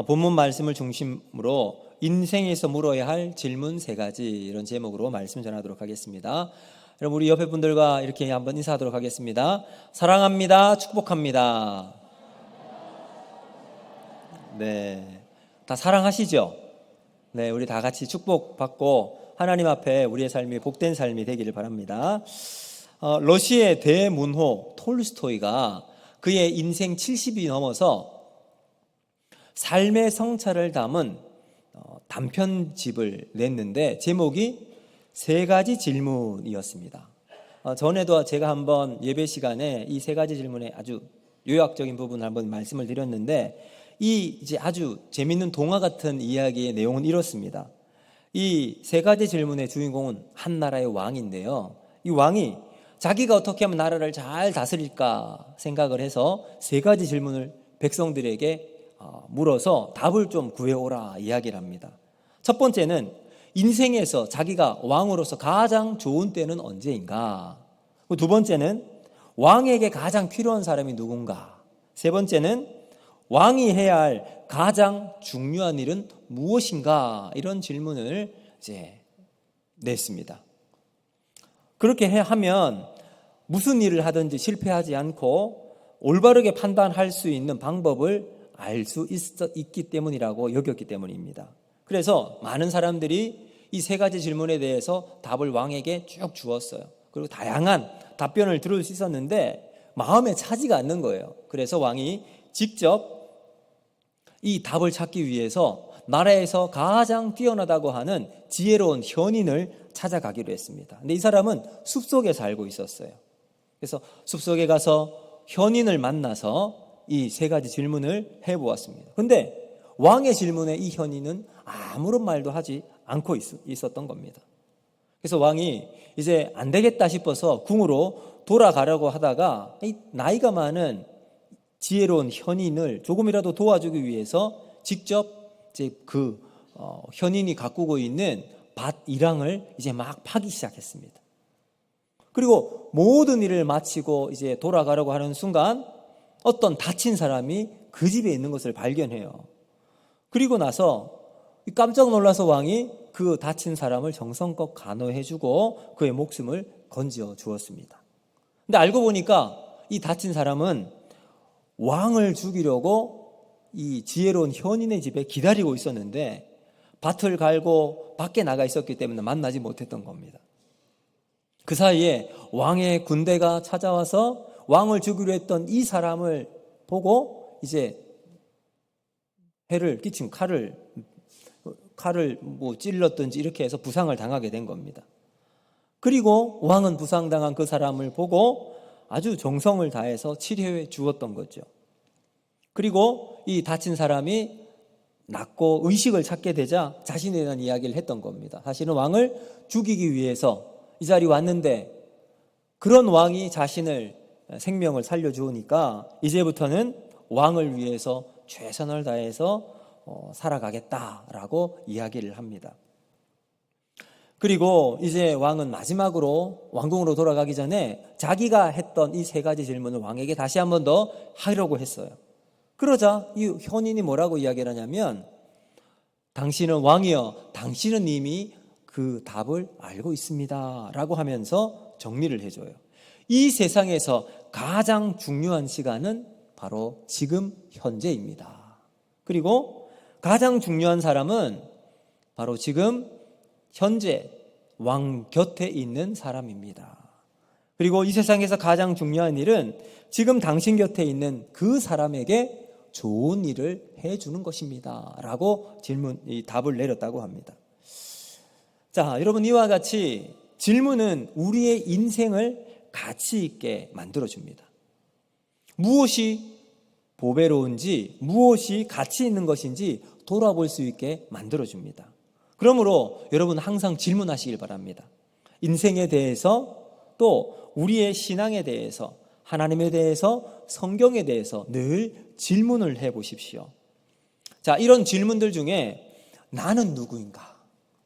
본문 말씀을 중심으로 인생에서 물어야 할 질문 3가지, 이런 제목으로 말씀 전하도록 하겠습니다. 여러분, 우리 옆에 분들과 이렇게 한번 인사하도록 하겠습니다. 사랑합니다. 축복합니다. 네, 다 사랑하시죠? 네, 우리 다 같이 축복받고 하나님 앞에 우리의 삶이 복된 삶이 되기를 바랍니다. 러시아의 대문호 톨스토이가 그의 인생 70이 넘어서 삶의 성찰을 담은 단편집을 냈는데 제목이 3가지 질문이었습니다. 전에도 제가 한번 예배 시간에 이 3가지 질문의 아주 요약적인 부분을 한번 말씀을 드렸는데, 이제 아주 재밌는 동화 같은 이야기의 내용은 이렇습니다. 이 3가지 질문의 주인공은 한 나라의 왕인데요, 이 왕이 자기가 어떻게 하면 나라를 잘 다스릴까 생각을 해서 3가지 질문을 백성들에게 물어서 답을 좀 구해오라 이야기를 합니다. 첫 번째는 인생에서 자기가 왕으로서 가장 좋은 때는 언제인가? 두 번째는 왕에게 가장 필요한 사람이 누군가? 세 번째는 왕이 해야 할 가장 중요한 일은 무엇인가? 이런 질문을 이제 냈습니다. 그렇게 하면 무슨 일을 하든지 실패하지 않고 올바르게 판단할 수 있는 방법을 알 수 있기 때문이라고 여겼기 때문입니다. 그래서 많은 사람들이 이 3가지 질문에 대해서 답을 왕에게 쭉 주었어요. 그리고 다양한 답변을 들을 수 있었는데 마음에 차지가 않는 거예요. 그래서 왕이 직접 이 답을 찾기 위해서 나라에서 가장 뛰어나다고 하는 지혜로운 현인을 찾아가기로 했습니다. 근데 이 사람은 숲속에 살고 있었어요. 그래서 숲속에 가서 현인을 만나서 이 3가지 질문을 해보았습니다. 그런데 왕의 질문에 이 현인은 아무런 말도 하지 않고 있었던 겁니다. 그래서 왕이 이제 안 되겠다 싶어서 궁으로 돌아가려고 하다가 이 나이가 많은 지혜로운 현인을 조금이라도 도와주기 위해서 직접 이제 그 현인이 가꾸고 있는 밭 이랑을 이제 막 파기 시작했습니다. 그리고 모든 일을 마치고 이제 돌아가려고 하는 순간 어떤 다친 사람이 그 집에 있는 것을 발견해요. 그리고 나서 깜짝 놀라서 왕이 그 다친 사람을 정성껏 간호해주고 그의 목숨을 건져 주었습니다. 근데 알고 보니까 이 다친 사람은 왕을 죽이려고 이 지혜로운 현인의 집에 기다리고 있었는데 밭을 갈고 밖에 나가 있었기 때문에 만나지 못했던 겁니다. 그 사이에 왕의 군대가 찾아와서 왕을 죽이려 했던 이 사람을 보고 이제 해를 끼친 칼을 찔렀든지 이렇게 해서 부상을 당하게 된 겁니다. 그리고 왕은 부상당한 그 사람을 보고 아주 정성을 다해서 치료해 주었던 거죠. 그리고 이 다친 사람이 낫고 의식을 찾게 되자 자신에 대한 이야기를 했던 겁니다. 사실은 왕을 죽이기 위해서 이 자리에 왔는데 그런 왕이 자신을 생명을 살려주니까 이제부터는 왕을 위해서 최선을 다해서 살아가겠다라고 이야기를 합니다. 그리고 이제 왕은 마지막으로 왕궁으로 돌아가기 전에 자기가 했던 이 3가지 질문을 왕에게 다시 한 번 더 하려고 했어요. 그러자 이 현인이 뭐라고 이야기를 하냐면, 당신은 왕이여, 당신은 이미 그 답을 알고 있습니다 라고 하면서 정리를 해줘요. 이 세상에서 가장 중요한 시간은 바로 지금 현재입니다. 그리고 가장 중요한 사람은 바로 지금 현재 왕 곁에 있는 사람입니다. 그리고 이 세상에서 가장 중요한 일은 지금 당신 곁에 있는 그 사람에게 좋은 일을 해주는 것입니다 라고 답을 내렸다고 합니다. 자, 여러분, 이와 같이 질문은 우리의 인생을 가치 있게 만들어줍니다. 무엇이 보배로운지, 무엇이 가치 있는 것인지 돌아볼 수 있게 만들어줍니다. 그러므로 여러분 항상 질문하시길 바랍니다. 인생에 대해서, 또 우리의 신앙에 대해서, 하나님에 대해서, 성경에 대해서 늘 질문을 해보십시오. 자, 이런 질문들 중에 나는 누구인가?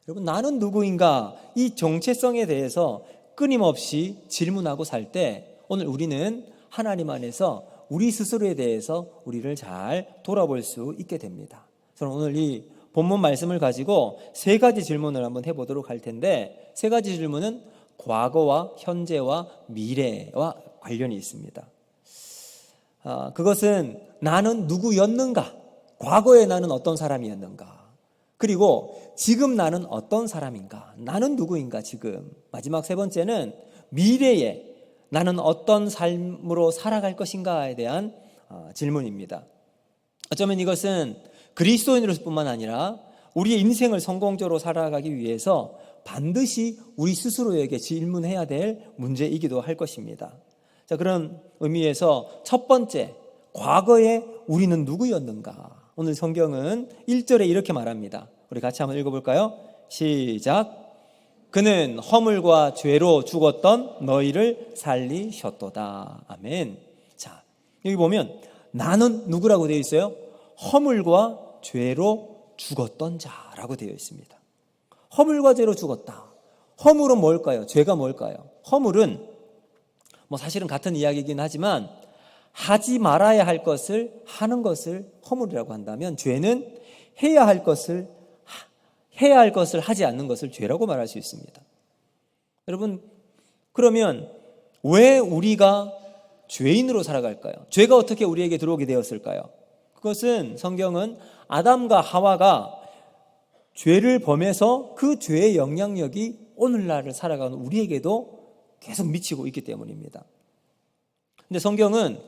여러분, 나는 누구인가? 이 정체성에 대해서 끊임없이 질문하고 살 때 오늘 우리는 하나님 안에서 우리 스스로에 대해서 우리를 잘 돌아볼 수 있게 됩니다. 저는 오늘 이 본문 말씀을 가지고 세 가지 질문을 한번 해보도록 할 텐데, 세 가지 질문은 과거와 현재와 미래와 관련이 있습니다. 그것은 나는 누구였는가? 과거에 나는 어떤 사람이었는가? 그리고 지금 나는 어떤 사람인가? 나는 누구인가 지금? 마지막 세 번째는 미래에 나는 어떤 삶으로 살아갈 것인가에 대한 질문입니다. 어쩌면 이것은 그리스도인으로서뿐만 아니라 우리의 인생을 성공적으로 살아가기 위해서 반드시 우리 스스로에게 질문해야 될 문제이기도 할 것입니다. 자, 그런 의미에서 첫 번째, 과거에 우리는 누구였는가? 오늘 성경은 1절에 이렇게 말합니다. 우리 같이 한번 읽어볼까요? 시작. 그는 허물과 죄로 죽었던 너희를 살리셨도다. 아멘. 자, 여기 보면 나는 누구라고 되어 있어요? 허물과 죄로 죽었던 자라고 되어 있습니다. 허물과 죄로 죽었다. 허물은 뭘까요? 죄가 뭘까요? 허물은 사실은 같은 이야기이긴 하지만 하지 말아야 할 것을 하는 것을 허물이라고 한다면, 죄는 해야 할 것을 하지 않는 것을 죄라고 말할 수 있습니다. 여러분, 그러면 왜 우리가 죄인으로 살아갈까요? 죄가 어떻게 우리에게 들어오게 되었을까요? 그것은 성경은 아담과 하와가 죄를 범해서 그 죄의 영향력이 오늘날을 살아가는 우리에게도 계속 미치고 있기 때문입니다. 근데 성경은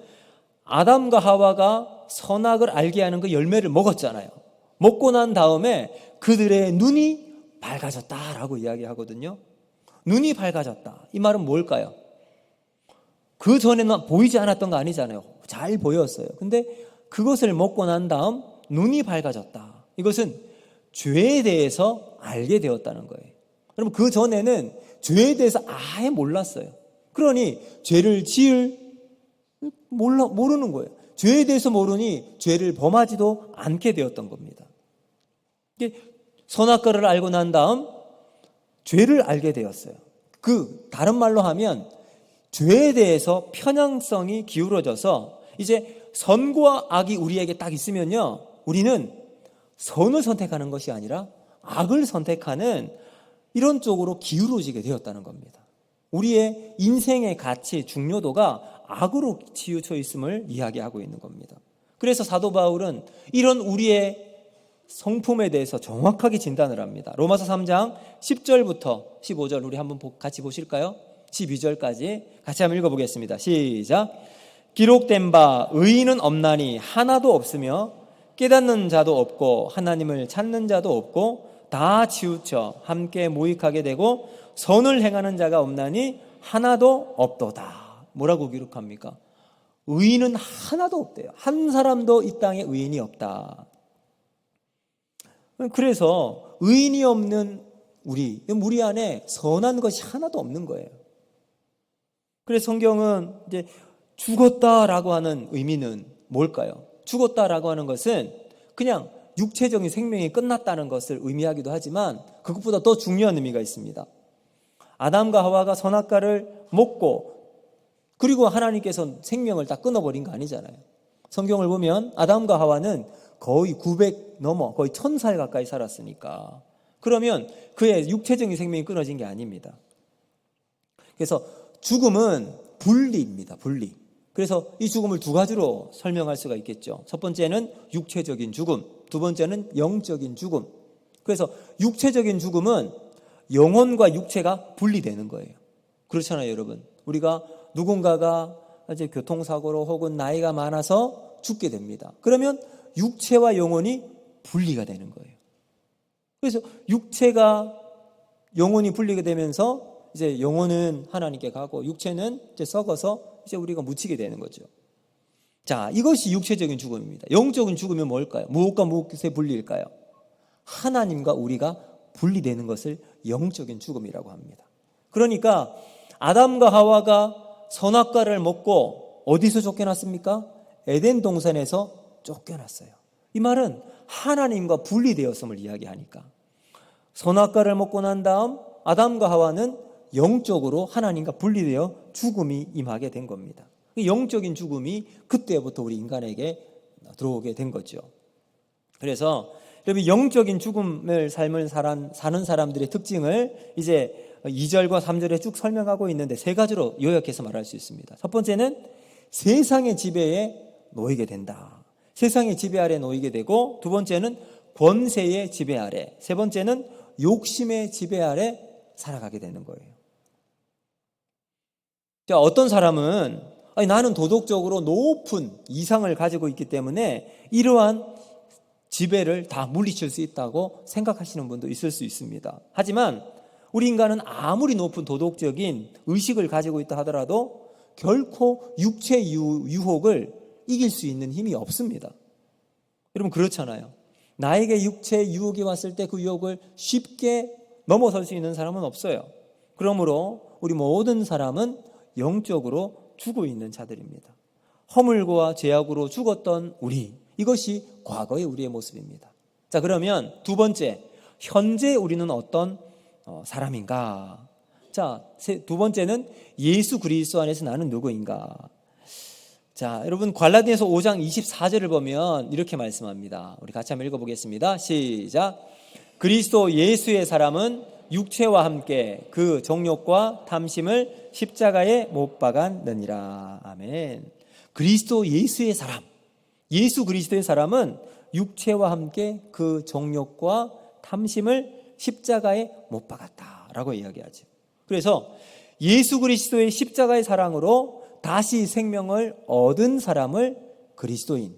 아담과 하와가 선악을 알게 하는 그 열매를 먹었잖아요. 먹고 난 다음에 그들의 눈이 밝아졌다라고 이야기하거든요. 눈이 밝아졌다. 이 말은 뭘까요? 그 전에는 보이지 않았던 거 아니잖아요. 잘 보였어요. 근데 그것을 먹고 난 다음 눈이 밝아졌다. 이것은 죄에 대해서 알게 되었다는 거예요. 여러분, 그 전에는 죄에 대해서 아예 몰랐어요. 그러니 죄를 모르는 거예요. 죄에 대해서 모르니 죄를 범하지도 않게 되었던 겁니다. 선악과를 알고 난 다음 죄를 알게 되었어요. 다른 말로 하면 죄에 대해서 편향성이 기울어져서 이제 선과 악이 우리에게 딱 있으면요, 우리는 선을 선택하는 것이 아니라 악을 선택하는 이런 쪽으로 기울어지게 되었다는 겁니다. 우리의 인생의 가치, 중요도가 악으로 치우쳐 있음을 이야기하고 있는 겁니다. 그래서 사도 바울은 이런 우리의 성품에 대해서 정확하게 진단을 합니다. 로마서 3장 10절부터 15절 우리 한번 같이 보실까요? 12절까지 같이 한번 읽어보겠습니다. 시작. 기록된 바 의인은 없나니 하나도 없으며 깨닫는 자도 없고 하나님을 찾는 자도 없고 다 치우쳐 함께 모익하게 되고 선을 행하는 자가 없나니 하나도 없도다. 뭐라고 기록합니까? 의인은 하나도 없대요. 한 사람도 이 땅에 의인이 없다. 그래서 의인이 없는 우리 안에 선한 것이 하나도 없는 거예요. 그래서 성경은 이제 죽었다라고 하는 의미는 뭘까요? 죽었다라고 하는 것은 그냥 육체적인 생명이 끝났다는 것을 의미하기도 하지만 그것보다 더 중요한 의미가 있습니다. 아담과 하와가 선악과를 먹고 그리고 하나님께서 생명을 다 끊어버린 거 아니잖아요. 성경을 보면 아담과 하와는 거의 900 넘어 거의 1000살 가까이 살았으니까, 그러면 그의 육체적인 생명이 끊어진 게 아닙니다. 그래서 죽음은 분리입니다. 분리. 그래서 이 죽음을 두 가지로 설명할 수가 있겠죠. 첫 번째는 육체적인 죽음, 두 번째는 영적인 죽음. 그래서 육체적인 죽음은 영혼과 육체가 분리되는 거예요. 그렇잖아요, 여러분. 우리가 누군가가 이제 교통사고로 혹은 나이가 많아서 죽게 됩니다. 그러면 육체와 영혼이 분리가 되는 거예요. 그래서 육체가 영혼이 분리가 되면서 이제 영혼은 하나님께 가고 육체는 이제 썩어서 이제 우리가 묻히게 되는 거죠. 자, 이것이 육체적인 죽음입니다. 영적인 죽음은 뭘까요? 무엇과 무엇의 분리일까요? 하나님과 우리가 분리되는 것을 영적인 죽음이라고 합니다. 그러니까 아담과 하와가 선악과를 먹고 어디서 쫓겨났습니까? 에덴 동산에서 쫓겨났어요. 이 말은 하나님과 분리되었음을 이야기하니까 선악과를 먹고 난 다음 아담과 하와는 영적으로 하나님과 분리되어 죽음이 임하게 된 겁니다. 영적인 죽음이 그때부터 우리 인간에게 들어오게 된 거죠. 그래서 여러분, 영적인 죽음을 삶을 사는 사람들의 특징을 이제 2절과 3절에 쭉 설명하고 있는데 세 가지로 요약해서 말할 수 있습니다. 첫 번째는 세상의 지배에 놓이게 된다. 세상의 지배 아래 놓이게 되고, 두 번째는 권세의 지배 아래, 세 번째는 욕심의 지배 아래 살아가게 되는 거예요. 자, 어떤 사람은 나는 도덕적으로 높은 이상을 가지고 있기 때문에 이러한 지배를 다 물리칠 수 있다고 생각하시는 분도 있을 수 있습니다. 하지만 우리 인간은 아무리 높은 도덕적인 의식을 가지고 있다 하더라도 결코 육체 유혹을 이길 수 있는 힘이 없습니다. 여러분, 그렇잖아요. 나에게 육체 유혹이 왔을 때 그 유혹을 쉽게 넘어설 수 있는 사람은 없어요. 그러므로 우리 모든 사람은 영적으로 죽어 있는 자들입니다. 허물과 죄악으로 죽었던 우리, 이것이 과거의 우리의 모습입니다. 자, 그러면 두 번째, 현재 우리는 어떤 사람인가? 자, 두 번째는 예수 그리스도 안에서 나는 누구인가? 자, 여러분, 갈라디아서 5장 24절을 보면 이렇게 말씀합니다. 우리 같이 한번 읽어보겠습니다. 시작. 그리스도 예수의 사람은 육체와 함께 그 정욕과 탐심을 십자가에 못 박았느니라. 아멘. 그리스도 예수의 사람, 예수 그리스도의 사람은 육체와 함께 그 정욕과 탐심을 십자가에 못 박았다라고 이야기하죠. 그래서 예수 그리스도의 십자가의 사랑으로 다시 생명을 얻은 사람을 그리스도인,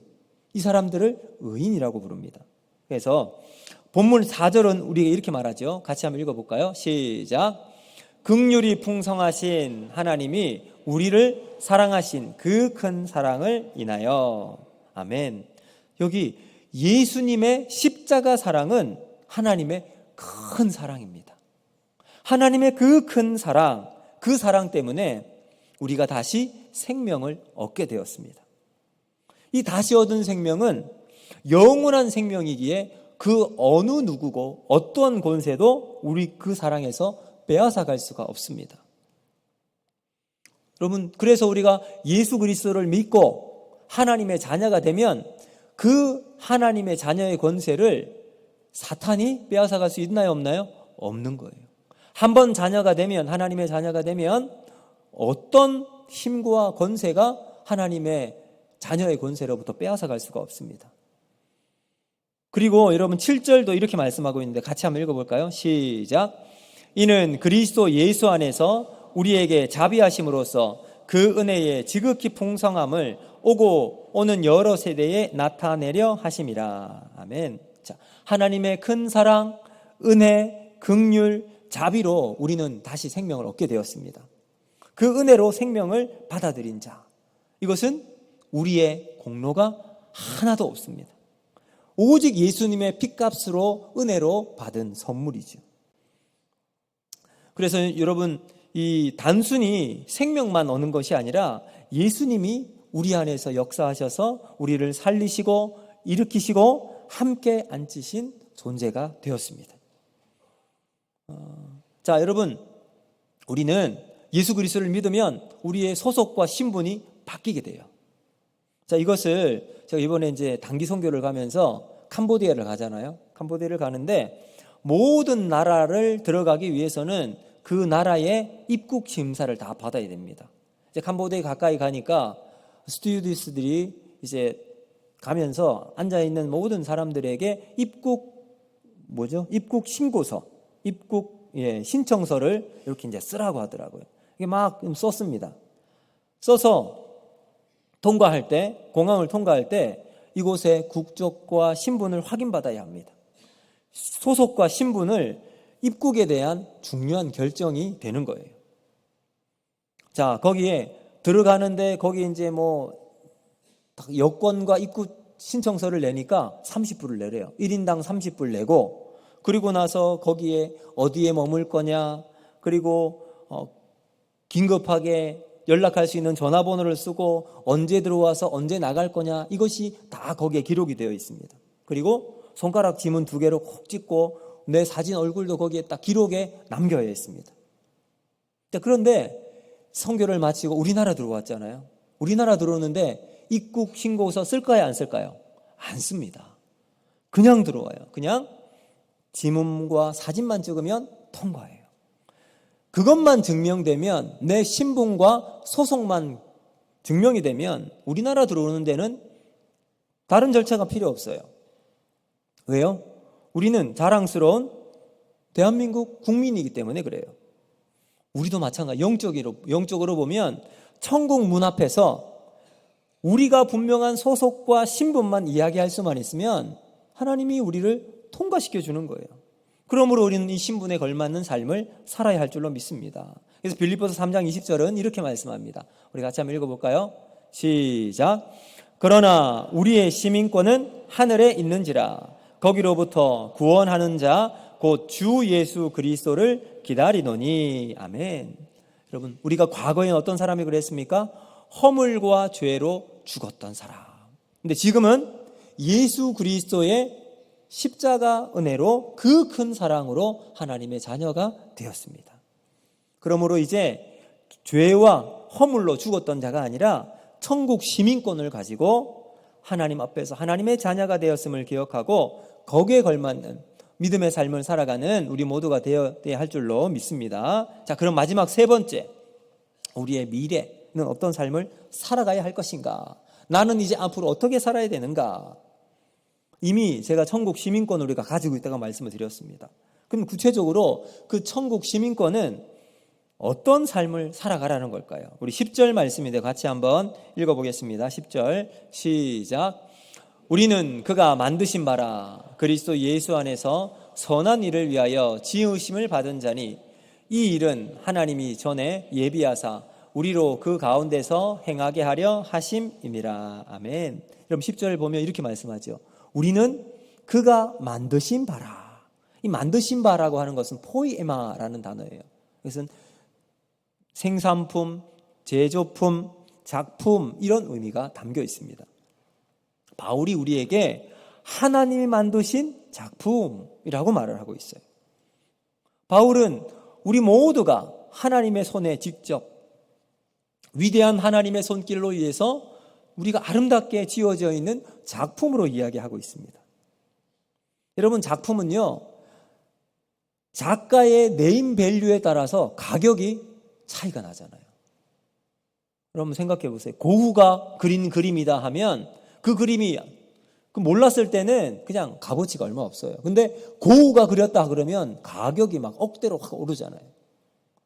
이 사람들을 의인이라고 부릅니다. 그래서 본문 4절은 우리가 이렇게 말하죠. 같이 한번 읽어볼까요? 시작. 긍휼이 풍성하신 하나님이 우리를 사랑하신 그 큰 사랑을 인하여. 아멘. 여기 예수님의 십자가 사랑은 하나님의 큰 사랑입니다. 하나님의 그 큰 사랑, 그 사랑 때문에 우리가 다시 생명을 얻게 되었습니다. 이 다시 얻은 생명은 영원한 생명이기에 그 어느 누구고 어떤 권세도 우리 그 사랑에서 빼앗아 갈 수가 없습니다. 여러분, 그래서 우리가 예수 그리스도를 믿고 하나님의 자녀가 되면 그 하나님의 자녀의 권세를 사탄이 빼앗아 갈 수 있나요, 없나요? 없는 거예요. 한번 자녀가 되면, 하나님의 자녀가 되면 어떤 힘과 권세가 하나님의 자녀의 권세로부터 빼앗아 갈 수가 없습니다. 그리고 여러분 7절도 이렇게 말씀하고 있는데 같이 한번 읽어볼까요? 시작. 이는 그리스도 예수 안에서 우리에게 자비하심으로써 그 은혜의 지극히 풍성함을 오고 오는 여러 세대에 나타내려 하심이라. 아멘. 자, 하나님의 큰 사랑, 은혜, 긍휼, 자비로 우리는 다시 생명을 얻게 되었습니다. 그 은혜로 생명을 받아들인 자, 이것은 우리의 공로가 하나도 없습니다. 오직 예수님의 핏값으로 은혜로 받은 선물이죠. 그래서 여러분, 이 단순히 생명만 얻는 것이 아니라 예수님이 우리 안에서 역사하셔서 우리를 살리시고 일으키시고 함께 앉히신 존재가 되었습니다. 자, 여러분, 우리는 예수 그리스도를 믿으면 우리의 소속과 신분이 바뀌게 돼요. 자, 이것을 제가 이번에 이제 단기 선교를 가면서 캄보디아를 가잖아요. 캄보디아를 가는데 모든 나라를 들어가기 위해서는 그 나라의 입국 심사를 다 받아야 됩니다. 이제 캄보디아 가까이 가니까 스튜어디스들이 이제 가면서 앉아 있는 모든 사람들에게 입국 신고서, 신청서를 이렇게 이제 쓰라고 하더라고요. 이게 막 썼습니다. 써서 통과할 때, 공항을 통과할 때 이곳의 국적과 신분을 확인받아야 합니다. 소속과 신분을 입국에 대한 중요한 결정이 되는 거예요. 자, 거기에 들어가는데 거기 이제 여권과 입국 신청서를 내니까 30불을 내래요. 1인당 30불 내고, 그리고 나서 거기에 어디에 머물 거냐, 그리고 긴급하게 연락할 수 있는 전화번호를 쓰고 언제 들어와서 언제 나갈 거냐, 이것이 다 거기에 기록이 되어 있습니다. 그리고 손가락 지문 2개로 콕 찍고 내 사진 얼굴도 거기에 딱 기록에 남겨야 했습니다. 그런데 선교를 마치고 우리나라 들어왔잖아요. 우리나라 들어오는데 입국 신고서 쓸까요, 안 쓸까요? 안 씁니다. 그냥 들어와요. 그냥 지문과 사진만 찍으면 통과해요. 그것만 증명되면, 내 신분과 소속만 증명이 되면 우리나라 들어오는 데는 다른 절차가 필요 없어요. 왜요? 우리는 자랑스러운 대한민국 국민이기 때문에 그래요. 우리도 마찬가지. 영적으로 보면 천국 문 앞에서 우리가 분명한 소속과 신분만 이야기할 수만 있으면 하나님이 우리를 통과시켜 주는 거예요. 그러므로 우리는 이 신분에 걸맞는 삶을 살아야 할 줄로 믿습니다. 그래서 빌립보서 3장 20절은 이렇게 말씀합니다. 우리 같이 한번 읽어볼까요? 시작. 그러나 우리의 시민권은 하늘에 있는지라 거기로부터 구원하는 자 곧 주 예수 그리스도를 기다리노니. 아멘. 여러분, 우리가 과거에 어떤 사람이 그랬습니까? 허물과 죄로 죽었던 사람. 근데 지금은 예수 그리스도의 십자가 은혜로 그 큰 사랑으로 하나님의 자녀가 되었습니다. 그러므로 이제 죄와 허물로 죽었던 자가 아니라 천국 시민권을 가지고 하나님 앞에서 하나님의 자녀가 되었음을 기억하고 거기에 걸맞는 믿음의 삶을 살아가는 우리 모두가 되어야 할 줄로 믿습니다. 자, 그럼 마지막 세 번째, 우리의 미래는 어떤 삶을 살아가야 할 것인가? 나는 이제 앞으로 어떻게 살아야 되는가? 이미 제가 천국 시민권을 우리가 가지고 있다고 말씀을 드렸습니다. 그럼 구체적으로 그 천국 시민권은 어떤 삶을 살아가라는 걸까요? 우리 10절 말씀인데 같이 한번 읽어보겠습니다. 10절 시작. 우리는 그가 만드신 바라 그리스도 예수 안에서 선한 일을 위하여 지으심을 받은 자니 이 일은 하나님이 전에 예비하사 우리로 그 가운데서 행하게 하려 하심이니라. 아멘. 그럼 10절을 보면 이렇게 말씀하죠. 우리는 그가 만드신 바라. 이 만드신 바라고 하는 것은 포이에마라는 단어예요. 그것은 생산품, 제조품, 작품 이런 의미가 담겨 있습니다. 바울이 우리에게 하나님이 만드신 작품이라고 말을 하고 있어요. 바울은 우리 모두가 하나님의 손에 직접 위대한 하나님의 손길로 의해서 우리가 아름답게 지어져 있는 작품으로 이야기하고 있습니다. 여러분, 작품은요, 작가의 네임 밸류에 따라서 가격이 차이가 나잖아요. 여러분 생각해 보세요. 고흐가 그린 그림이다 하면 그 그림이 몰랐을 때는 그냥 값어치가 얼마 없어요. 근데 고흐가 그렸다 그러면 가격이 막 억대로 확 오르잖아요.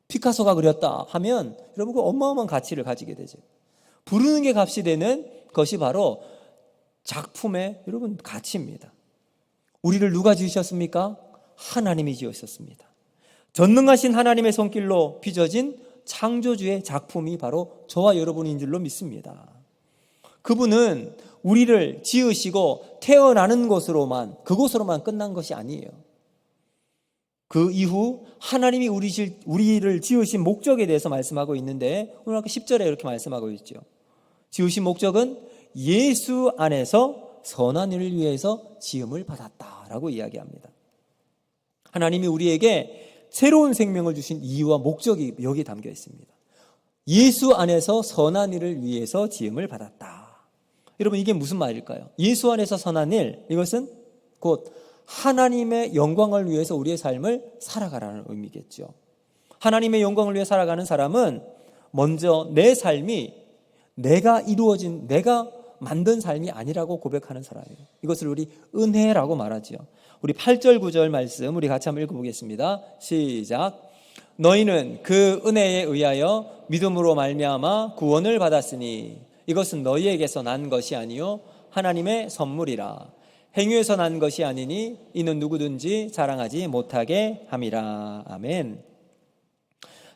피카소가 그렸다 하면 여러분 그 어마어마한 가치를 가지게 되죠. 부르는 게 값이 되는 것이 바로 작품의 여러분 가치입니다. 우리를 누가 지으셨습니까? 하나님이 지으셨습니다. 전능하신 하나님의 손길로 빚어진 창조주의 작품이 바로 저와 여러분인 줄로 믿습니다. 그분은 우리를 지으시고 태어나는 그곳으로만 끝난 것이 아니에요. 그 이후 하나님이 우리를 지으신 목적에 대해서 말씀하고 있는데 오늘 아까 10절에 이렇게 말씀하고 있죠. 지으신 목적은 예수 안에서 선한 일을 위해서 지음을 받았다라고 이야기합니다. 하나님이 우리에게 새로운 생명을 주신 이유와 목적이 여기 담겨 있습니다. 예수 안에서 선한 일을 위해서 지음을 받았다. 여러분 이게 무슨 말일까요? 예수 안에서 선한 일, 이것은 곧 하나님의 영광을 위해서 우리의 삶을 살아가라는 의미겠죠. 하나님의 영광을 위해 살아가는 사람은 먼저 내 삶이 내가 만든 삶이 아니라고 고백하는 사람이에요. 이것을 우리 은혜라고 말하죠. 우리 8절 9절 말씀 우리 같이 한번 읽어보겠습니다. 시작. 너희는 그 은혜에 의하여 믿음으로 말미암아 구원을 받았으니 이것은 너희에게서 난 것이 아니요 하나님의 선물이라. 행위에서 난 것이 아니니 이는 누구든지 자랑하지 못하게 함이라. 아멘.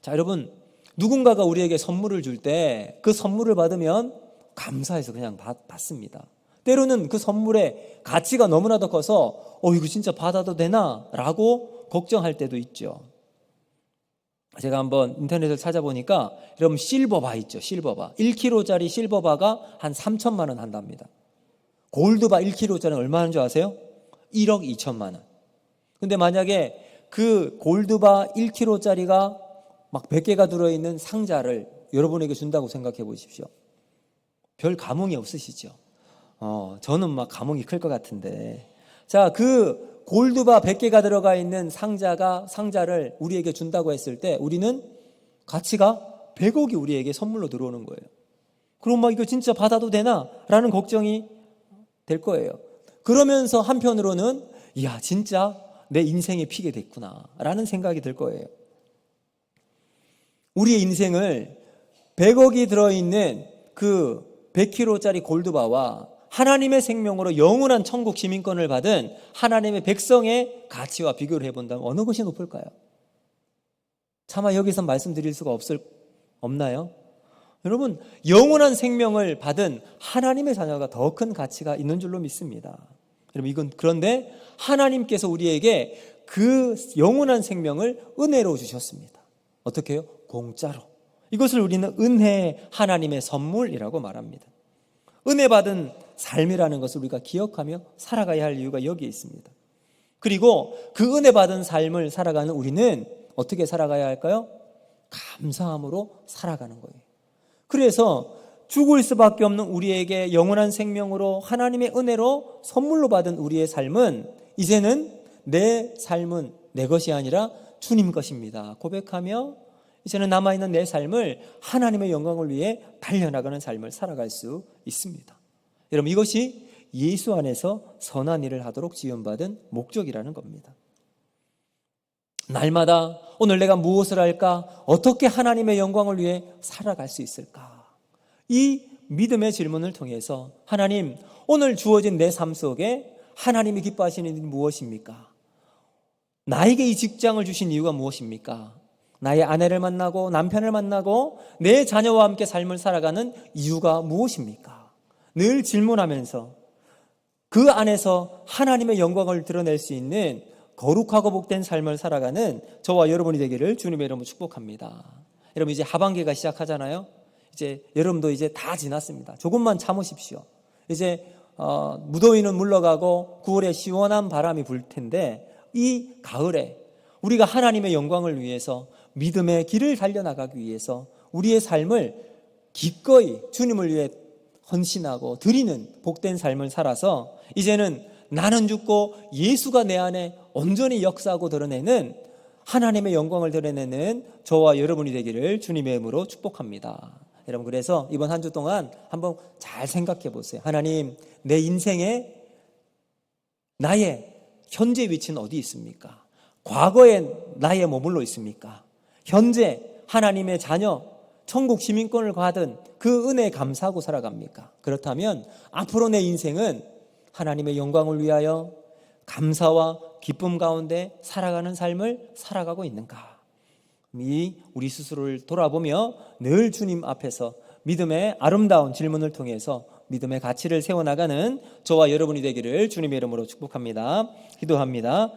자, 여러분 누군가가 우리에게 선물을 줄 때 그 선물을 받으면 감사해서 그냥 받습니다. 때로는 그 선물의 가치가 너무나도 커서 이거 진짜 받아도 되나? 라고 걱정할 때도 있죠. 제가 한번 인터넷을 찾아보니까 여러분 실버바 있죠. 실버바 1kg짜리 실버바가 한 3천만 원 한답니다. 골드바 1kg짜리는 얼마 하는 줄 아세요? 1억 2천만 원. 근데 만약에 그 골드바 1kg짜리가 막 100개가 들어있는 상자를 여러분에게 준다고 생각해 보십시오. 별 감흥이 없으시죠? 저는 막 감흥이 클 것 같은데. 자, 그 골드바 100개가 들어가 있는 상자를 우리에게 준다고 했을 때 우리는 가치가 100억이 우리에게 선물로 들어오는 거예요. 그럼 막 이거 진짜 받아도 되나? 라는 걱정이 될 거예요. 그러면서 한편으로는 이야, 진짜 내 인생에 피게 됐구나 라는 생각이 들 거예요. 우리의 인생을 100억이 들어있는 그 100kg짜리 골드바와 하나님의 생명으로 영원한 천국 시민권을 받은 하나님의 백성의 가치와 비교를 해본다면 어느 것이 높을까요? 차마 여기서 말씀드릴 수가 없나요? 여러분, 영원한 생명을 받은 하나님의 자녀가 더 큰 가치가 있는 줄로 믿습니다. 여러분, 그런데 하나님께서 우리에게 그 영원한 생명을 은혜로 주셨습니다. 어떻게 해요? 공짜로. 이것을 우리는 은혜, 하나님의 선물이라고 말합니다. 은혜 받은 삶이라는 것을 우리가 기억하며 살아가야 할 이유가 여기에 있습니다. 그리고 그 은혜 받은 삶을 살아가는 우리는 어떻게 살아가야 할까요? 감사함으로 살아가는 거예요. 그래서 죽을 수밖에 없는 우리에게 영원한 생명으로 하나님의 은혜로 선물로 받은 우리의 삶은 이제는 내 삶은 내 것이 아니라 주님 것입니다 고백하며 이제는 남아있는 내 삶을 하나님의 영광을 위해 달려나가는 삶을 살아갈 수 있습니다. 여러분, 이것이 예수 안에서 선한 일을 하도록 지원받은 목적이라는 겁니다. 날마다 오늘 내가 무엇을 할까? 어떻게 하나님의 영광을 위해 살아갈 수 있을까? 이 믿음의 질문을 통해서 하나님, 오늘 주어진 내 삶 속에 하나님이 기뻐하시는 일이 무엇입니까? 나에게 이 직장을 주신 이유가 무엇입니까? 나의 아내를 만나고 남편을 만나고 내 자녀와 함께 삶을 살아가는 이유가 무엇입니까? 늘 질문하면서 그 안에서 하나님의 영광을 드러낼 수 있는 거룩하고 복된 삶을 살아가는 저와 여러분이 되기를 주님의 이름으로 축복합니다. 여러분, 이제 하반기가 시작하잖아요. 이제 여름도 이제 다 지났습니다. 조금만 참으십시오. 이제 무더위는 물러가고 9월에 시원한 바람이 불 텐데 이 가을에 우리가 하나님의 영광을 위해서 믿음의 길을 달려나가기 위해서 우리의 삶을 기꺼이 주님을 위해 헌신하고 드리는 복된 삶을 살아서 이제는 나는 죽고 예수가 내 안에 온전히 역사하고 드러내는 하나님의 영광을 드러내는 저와 여러분이 되기를 주님의 이름으로 축복합니다. 여러분, 그래서 이번 한 주 동안 한번 잘 생각해 보세요. 하나님, 내 인생에 나의 현재 위치는 어디 있습니까? 과거에 나의 머물러 있습니까? 현재 하나님의 자녀, 천국 시민권을 받은 그 은혜에 감사하고 살아갑니까? 그렇다면 앞으로 내 인생은 하나님의 영광을 위하여 감사와 기쁨 가운데 살아가는 삶을 살아가고 있는가? 우리 스스로를 돌아보며 늘 주님 앞에서 믿음의 아름다운 질문을 통해서 믿음의 가치를 세워나가는 저와 여러분이 되기를 주님의 이름으로 축복합니다. 기도합니다.